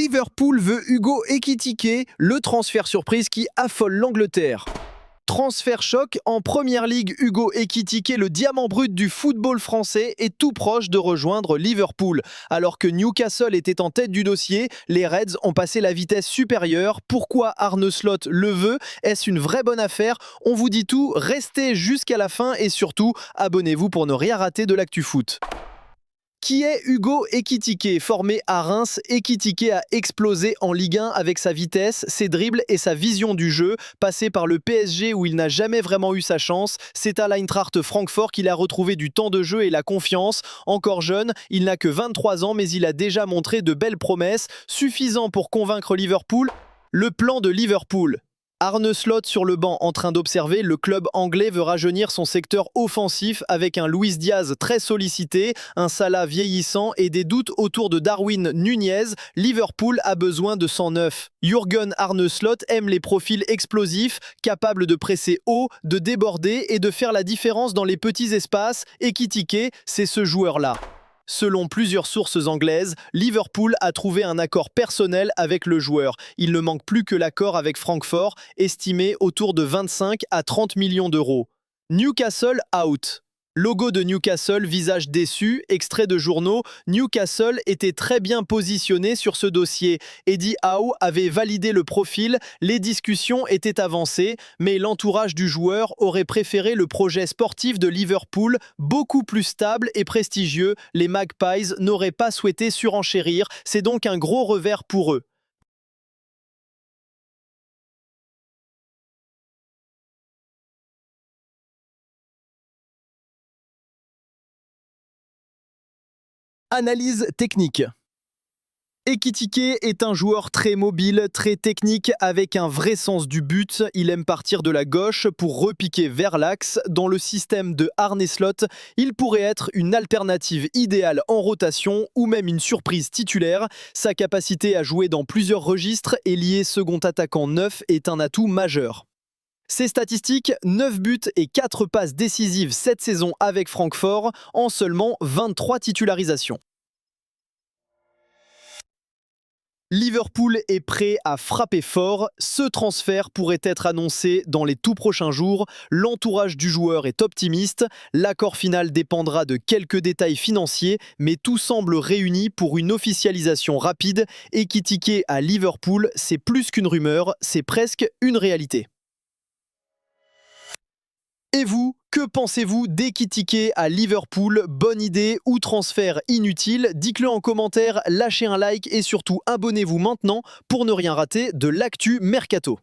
Liverpool veut Hugo Ekitike, le transfert surprise qui affole l'Angleterre. Transfert choc, en première ligue, Hugo Ekitike, le diamant brut du football français, est tout proche de rejoindre Liverpool. Alors que Newcastle était en tête du dossier, les Reds ont passé la vitesse supérieure. Pourquoi Arne Slot le veut? Est-ce une vraie bonne affaire? On vous dit tout, restez jusqu'à la fin et surtout, abonnez-vous pour ne rien rater de l'actu foot. Qui est Hugo Ekitike? Formé à Reims, Ekitike a explosé en Ligue 1 avec sa vitesse, ses dribbles et sa vision du jeu. Passé par le PSG où il n'a jamais vraiment eu sa chance, c'est à l'Eintracht Francfort qu'il a retrouvé du temps de jeu et la confiance. Encore jeune, il n'a que 23 ans mais il a déjà montré de belles promesses, suffisant pour convaincre Liverpool. Le plan de Liverpool. Arne Slot sur le banc en train d'observer, le club anglais veut rajeunir son secteur offensif avec un Luis Diaz très sollicité, un Salah vieillissant et des doutes autour de Darwin Nunez. Liverpool a besoin de sang neuf. Jürgen Arne Slot aime les profils explosifs, capables de presser haut, de déborder et de faire la différence dans les petits espaces. Ekitike, c'est ce joueur-là. Selon plusieurs sources anglaises, Liverpool a trouvé un accord personnel avec le joueur. Il ne manque plus que l'accord avec Francfort, estimé autour de 25 à 30 millions d'euros. Newcastle out. Logo de Newcastle, visage déçu, extrait de journaux. Newcastle était très bien positionné sur ce dossier. Eddie Howe avait validé le profil, les discussions étaient avancées, mais l'entourage du joueur aurait préféré le projet sportif de Liverpool, beaucoup plus stable et prestigieux. Les Magpies n'auraient pas souhaité surenchérir, c'est donc un gros revers pour eux. Analyse technique. Ekitike est un joueur très mobile, très technique, avec un vrai sens du but. Il aime partir de la gauche pour repiquer vers l'axe. Dans le système de Arne Slot, il pourrait être une alternative idéale en rotation ou même une surprise titulaire. Sa capacité à jouer dans plusieurs registres et lié second attaquant neuf est un atout majeur. Ses statistiques, 9 buts et 4 passes décisives cette saison avec Francfort en seulement 23 titularisations. Liverpool est prêt à frapper fort. Ce transfert pourrait être annoncé dans les tout prochains jours. L'entourage du joueur est optimiste. L'accord final dépendra de quelques détails financiers, mais tout semble réuni pour une officialisation rapide. Ekitike à Liverpool, c'est plus qu'une rumeur, c'est presque une réalité. Et vous, que pensez-vous d'Ekitike à Liverpool? Bonne idée ou transfert inutile? Dites-le en commentaire, lâchez un like et surtout abonnez-vous maintenant pour ne rien rater de l'actu Mercato.